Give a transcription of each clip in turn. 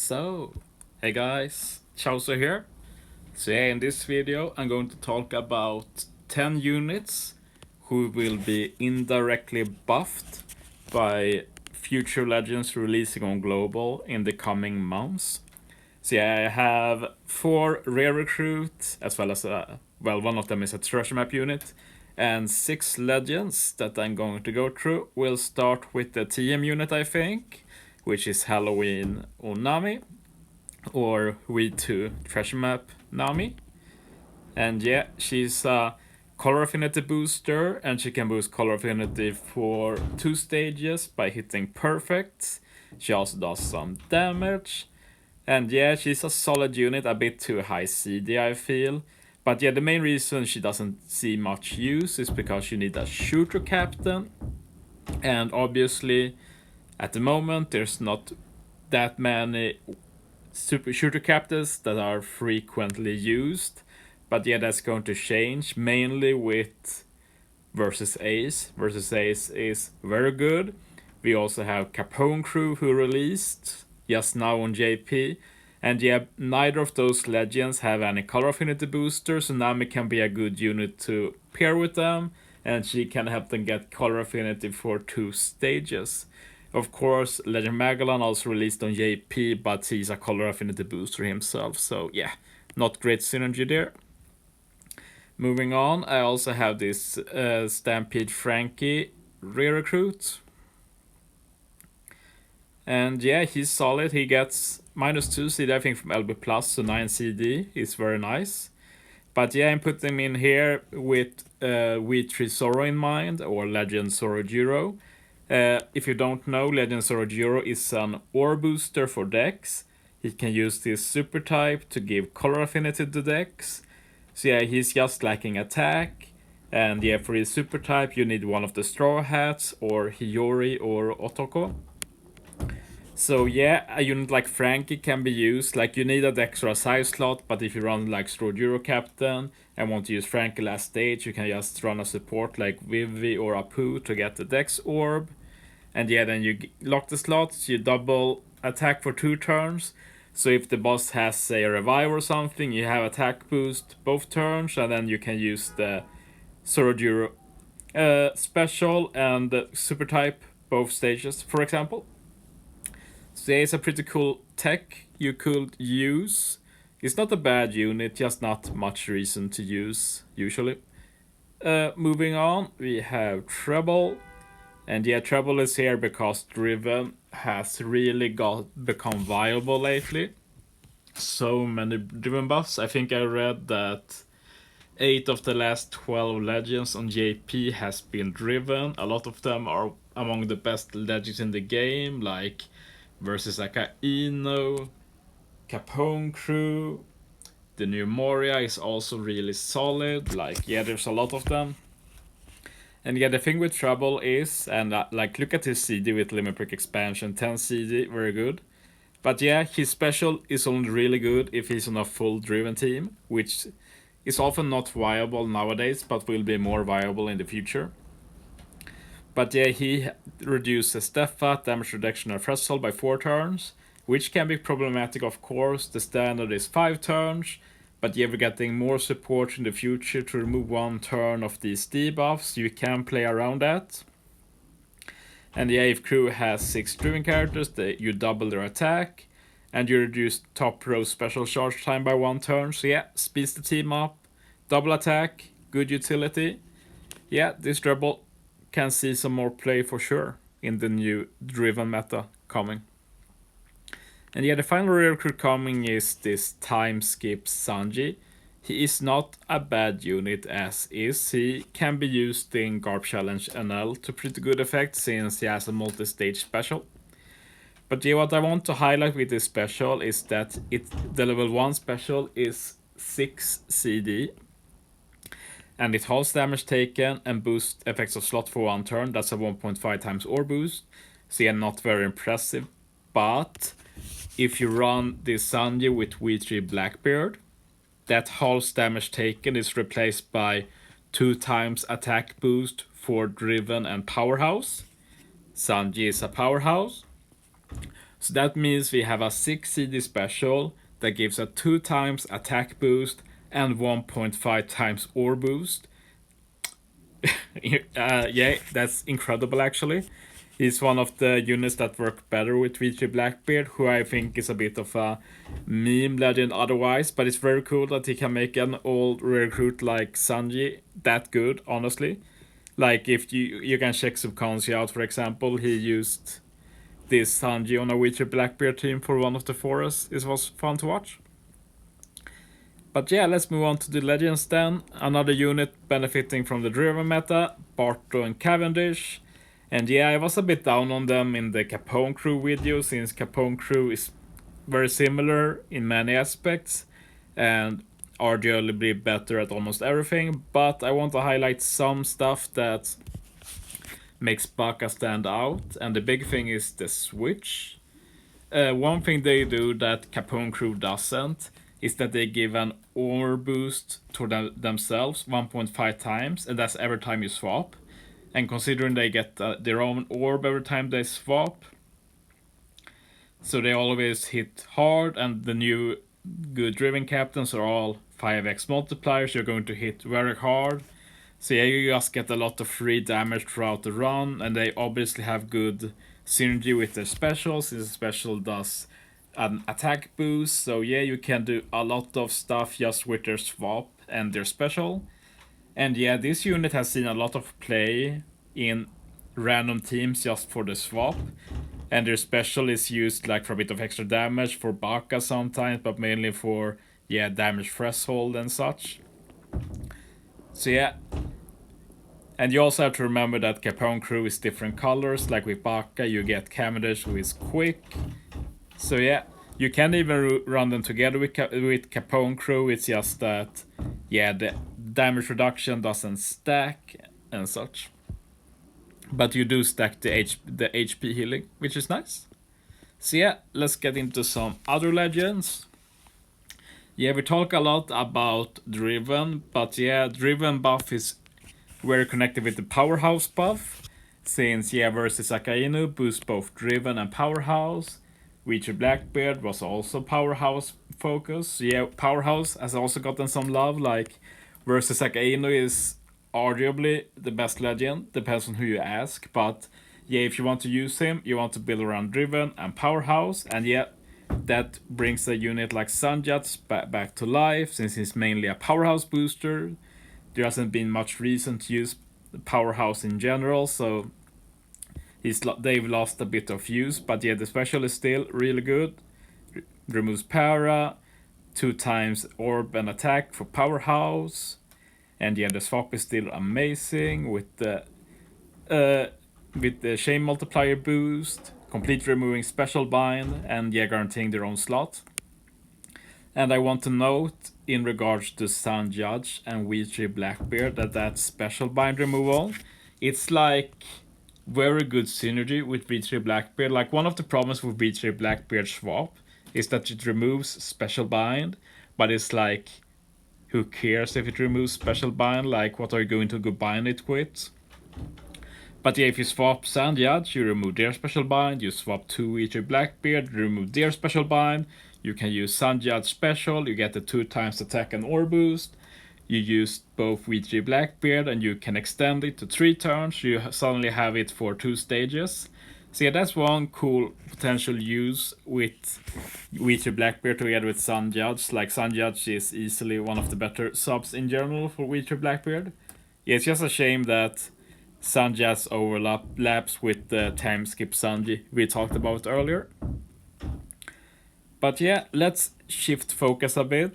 So, hey guys, Chaucer here. So yeah, in this video I'm going to talk about 10 units who will be indirectly buffed by future legends releasing on global in the coming months. So yeah, I have 4 rare recruits as well as one of them is a treasure map unit and 6 legends that I'm going to go through. We'll start with the TM unit, I think, which is Halloween Nami or V2 treasure map Nami. And yeah, she's a color affinity booster and she can boost color affinity for 2 stages by hitting perfect. She also does some damage. And yeah, she's a solid unit, a bit too high CD I feel. But yeah, the main reason she doesn't see much use is because you need a shooter captain. And obviously, at the moment, there's not that many super shooter captains that are frequently used. But yeah, that's going to change, mainly with versus Ace. Versus Ace is very good. We also have Capone Crew who released just now on JP. And yeah, neither of those legends have any color affinity booster, so Nami can be a good unit to pair with them, and she can help them get color affinity for 2 stages. Of course, Legend Magellan also released on JP, but he's a color affinity booster himself, so yeah, not great synergy there. Moving on, I also have this Stampede Franky rare recruit. And yeah, he's solid. He gets -2 CD, I think, from LB Plus, so 9 CD is very nice. But yeah, I'm putting him in here with V3 Zoro in mind, or Legend Zoro Jiro. If you don't know, Legend Zoro Jiro is an ore booster for decks. He can use this super type to give color affinity to decks. So yeah, he's just lacking attack. And yeah, for his super type, you need one of the Straw Hats, or Hiyori, or Otoko. So yeah, a unit like Franky can be used. Like, you need an extra size slot, but if you run like Euro Captain and want to use Franky last stage, you can just run a support like Vivi or Apu to get the Dex Orb. And yeah, then you lock the slots, you double attack for 2 turns. So if the boss has, say, a revive or something, you have attack boost both turns, and then you can use the Sorojuro special and the super type both stages, for example. So yeah, it's a pretty cool tech you could use. It's not a bad unit, just not much reason to use usually. Moving on, we have Trebol. And yeah, Trebol is here because Driven has really become viable lately. So many Driven buffs. I think I read that 8 of the last 12 legends on JP has been Driven. A lot of them are among the best legends in the game, like versus Ino, Capone Crew. The new Moria is also really solid. Like, yeah, there's a lot of them. And yeah, the thing with Trebol is, and like, look at his CD with Limit Break expansion, 10 CD, very good. But yeah, his special is only really good if he's on a full driven team, which is often not viable nowadays, but will be more viable in the future. But yeah, he reduces Steffa, damage reduction, and threshold by 4 turns, which can be problematic, of course. The standard is 5 turns, but yeah, we're getting more support in the future to remove 1 turn of these debuffs. You can play around that. And yeah, if crew has 6 driven characters, you double their attack, and you reduce top row special charge time by 1 turn. So yeah, speeds the team up, double attack, good utility. Yeah, this Trebol can see some more play for sure in the new driven meta coming. And yeah, the final recruit coming is this time skip Sanji. He is not a bad unit as is. He can be used in Garb Challenge NL to pretty good effect since he has a multi-stage special. But yeah, what I want to highlight with this special is that the level 1 special is 6 CD. And it halves damage taken and boosts effects of slot for 1 turn. That's a 1.5 times ore boost. So yeah, not very impressive. But if you run this Sanji with V3 Blackbeard, that halves damage taken is replaced by 2 times attack boost for Driven and Powerhouse. Sanji is a powerhouse. So that means we have a 6 CD special that gives a 2 times attack boost and 1.5 times ore boost. Yeah, that's incredible actually. He's one of the units that work better with V3 Blackbeard, who I think is a bit of a meme legend otherwise, but it's very cool that he can make an old recruit like Sanji that good, honestly. Like if you can check Subconscious out, for example, he used this Sanji on a V3 Blackbeard team for one of the forests. It was fun to watch. But yeah, let's move on to the legends then. Another unit benefiting from the driven meta, Barto and Cavendish. And yeah, I was a bit down on them in the Capone crew video, since Capone crew is very similar in many aspects and arguably better at almost everything. But I want to highlight some stuff that makes Baka stand out, and the big thing is the switch. One thing they do that Capone crew doesn't is that they give an ore boost to themselves 1.5 times, and that's every time you swap. And considering they get their own orb every time they swap, so they always hit hard, and the new good driven captains are all 5x multipliers, you're going to hit very hard. So yeah, you just get a lot of free damage throughout the run, and they obviously have good synergy with their specials, since the special does an attack boost. So yeah, you can do a lot of stuff just with their swap and their special. And yeah, this unit has seen a lot of play in random teams just for the swap. And their special is used like for a bit of extra damage for Baka sometimes, but mainly for damage threshold and such. So yeah. And you also have to remember that Capone crew is different colors. Like with Baka, you get Cavendish, who is quick. So yeah, you can even run them together with Capone crew. It's just that, the damage reduction doesn't stack and such. But you do stack the HP healing, which is nice. So yeah, let's get into some other legends. Yeah, we talk a lot about Driven, but yeah, Driven buff is very connected with the Powerhouse buff, since versus Akainu boosts both Driven and Powerhouse. Witcher Blackbeard was also Powerhouse focus. Yeah, Powerhouse has also gotten some love, like versus Akainu is arguably the best legend, depends on who you ask, but if you want to use him, you want to build around Driven and Powerhouse, and that brings a unit like Sanji Judge back to life, since he's mainly a Powerhouse booster. There hasn't been much reason to use the Powerhouse in general, so they've lost a bit of use, but the special is still really good. Removes para, 2 times orb and attack for Powerhouse, and the swap is still amazing with the chain multiplier boost, completely removing special bind, and guaranteeing their own slot. And I want to note in regards to Sanji Judge and V3 Blackbeard that special bind removal, it's like very good synergy with V3 Blackbeard. Like one of the problems with V3 Blackbeard swap is that it removes special bind, but it's like, who cares if it removes special bind? Like, what are you going to go bind it with? But if you swap Sanji Judge, you remove their special bind. You swap 2 V3 Blackbeard, remove their special bind. You can use Sanji Judge special, you get the 2 times attack and ore boost. You use both V3 Blackbeard and you can extend it to 3 turns. You suddenly have it for 2 stages. So that's one cool potential use with V3 Blackbeard together with Sanji Judge. Like Sanji Judge is easily one of the better subs in general for V3 Blackbeard. It's just a shame that Sanji Judge overlaps with the time skip Sanji we talked about earlier. But let's shift focus a bit,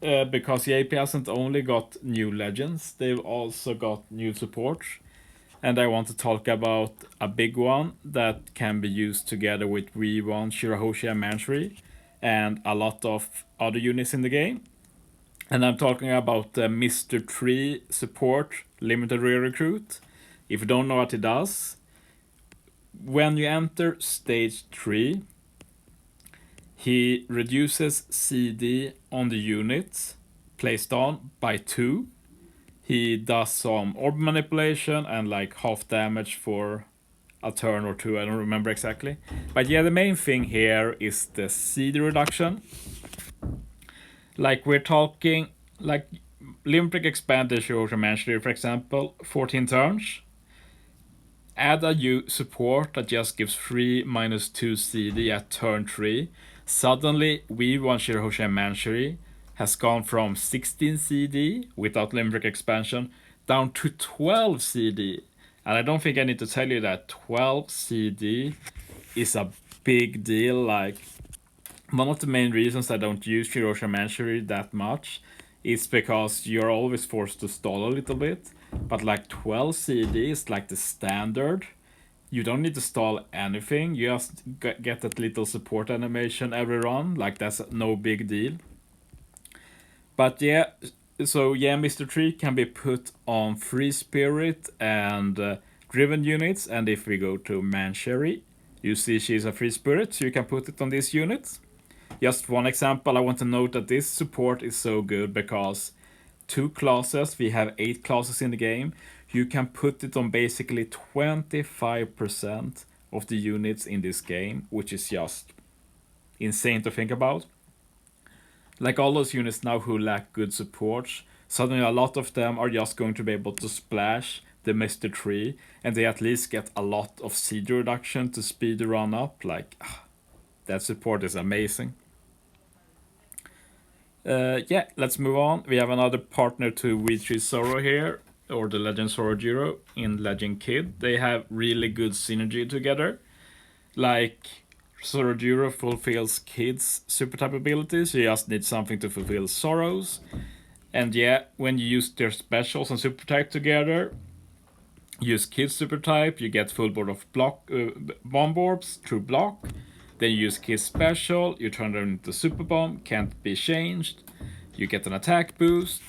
because AP hasn't only got new legends, they've also got new support. And I want to talk about a big one that can be used together with V1, Shirahoshi and Manchuri, and a lot of other units in the game. And I'm talking about the Mr. 3 support limited re-recruit. If you don't know what it does, when you enter stage 3, he reduces CD on the units placed on by 2. He does some orb manipulation and like half damage for a turn or two, I don't remember exactly. But yeah, the main thing here is the CD reduction. Like we're talking, like Limerick expanded Ocean Mansion, for example, 14 turns. Add a support that just gives free -2 CD at turn 3. Suddenly, V1 Shirahosha Manchery has gone from 16 CD without Limerick expansion down to 12 CD. And I don't think I need to tell you that 12 CD is a big deal. Like, one of the main reasons I don't use Shirahosha Manchery that much is because you're always forced to stall a little bit. But like 12 CD is like the standard. You don't need to stall anything. You just get that little support animation every run. Like that's no big deal. But yeah, so yeah, Mr. Tree can be put on Free Spirit and Driven units. And if we go to Manchery, you see she's a Free Spirit, so you can put it on these units. Just one example, I want to note that this support is so good because 2 classes, we have 8 classes in the game, you can put it on basically 25% of the units in this game, which is just insane to think about. Like all those units now who lack good support, suddenly a lot of them are just going to be able to splash the Mr. Tree, and they at least get a lot of CD reduction to speed the run up. Like, that support is amazing. Yeah, let's move on. We have another partner to V3 Zoro here, or the Legend Zoro in Legend Kid. They have really good synergy together. Like, Zoro fulfills Kid's super type abilities, you just need something to fulfill Zoro's. And yeah, when you use their specials and super type together, use Kid's super type, you get full board of bomb orbs through block. Then you use Kid's special, you turn them into super bomb, can't be changed. You get an attack boost.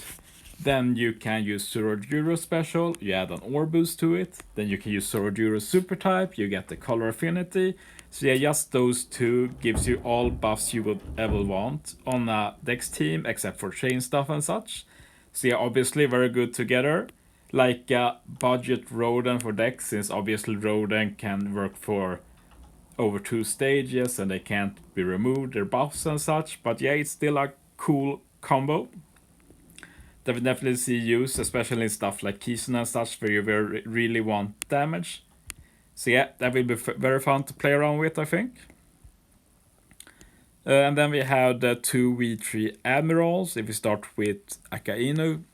Then you can use Zoro special, you add an ore boost to it. Then you can use Zoro super type, you get the color affinity. So yeah, just those two gives you all buffs you would ever want on a Dex team, except for chain stuff and such. So yeah, obviously very good together. Like budget Rodan for Dex, since obviously Rodan can work for over 2 stages and they can't be removed, their buffs and such. But yeah, it's still a cool combo that we definitely see use, especially in stuff like Kison and such, where you really want damage. So yeah, that will be very fun to play around with, I think. And then we have the 2 V3 Admirals. If we start with Akainu.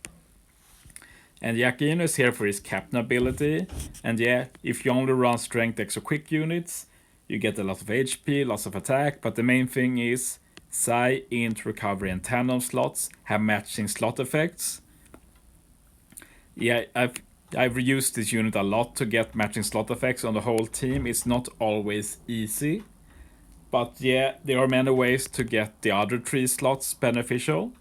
And the Akainu is here for his Captain ability. And yeah, if you only run Strength X or Quick units, you get a lot of HP, lots of attack. But the main thing is Psi, Int, Recovery, and Tandem slots have matching slot effects. Yeah, I've used this unit a lot to get matching slot effects on the whole team. It's not always easy. But yeah, there are many ways to get the other 3 slots beneficial,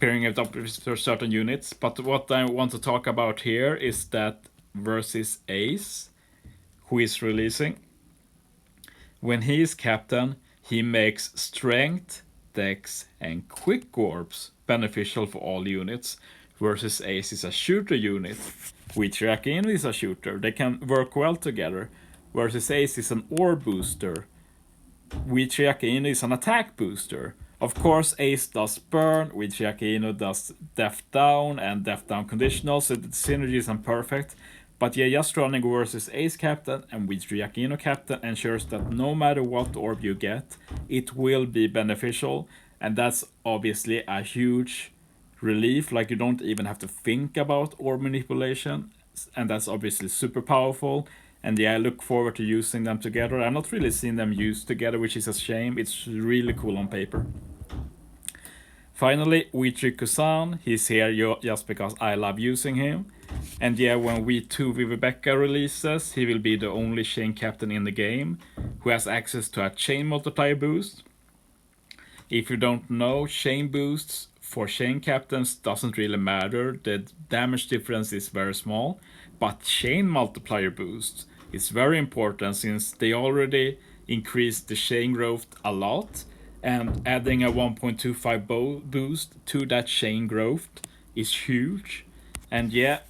pairing it up for certain units. But what I want to talk about here is that versus Ace, who is releasing, when he is captain, he makes Strength, Dex, and Quick Orbs beneficial for all units, versus Ace is a shooter unit. V3 is a shooter, they can work well together, versus Ace is an orb booster. V3 is an attack booster. Of course, Ace does burn, V3 does death down and death down conditional, so the synergy isn't perfect. But yeah, just running versus Ace Captain and V3 Captain ensures that no matter what orb you get, it will be beneficial. And that's obviously a huge relief, like you don't even have to think about orb manipulation. And that's obviously super powerful. And yeah, I look forward to using them together. I've not really seen them used together, which is a shame. It's really cool on paper. Finally, V3 Kusan, he's here just because I love using him. And yeah, when V2 Rebecca releases, he will be the only chain captain in the game who has access to a chain multiplier boost. If you don't know, chain boosts for chain captains doesn't really matter, the damage difference is very small, but chain multiplier boosts is very important since they already increased the chain growth a lot, and adding a 1.25 boost to that chain growth is huge. And yeah,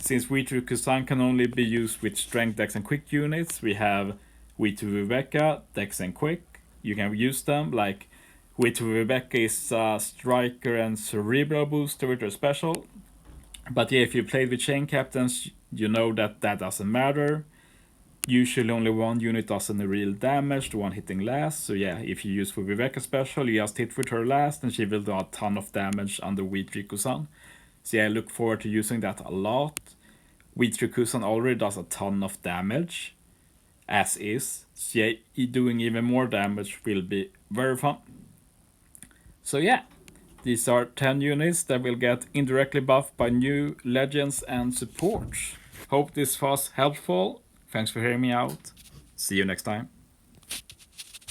since Kusan can only be used with strength, dex, and quick units, we have Rebecca, dex, and quick. You can use them, like Rebecca is striker and cerebral booster with her special. But yeah, if you played with chain captains, you know that doesn't matter. Usually only one unit does any real damage, the one hitting last. So yeah, if you use Rebecca special, you just hit with her last and she will do a ton of damage under Kusan. So yeah, I look forward to using that a lot. Kusan already does a ton of damage, as is. So yeah, doing even more damage will be very fun. So yeah, these are 10 units that will get indirectly buffed by new legends and supports. Hope this was helpful. Thanks for hearing me out. See you next time.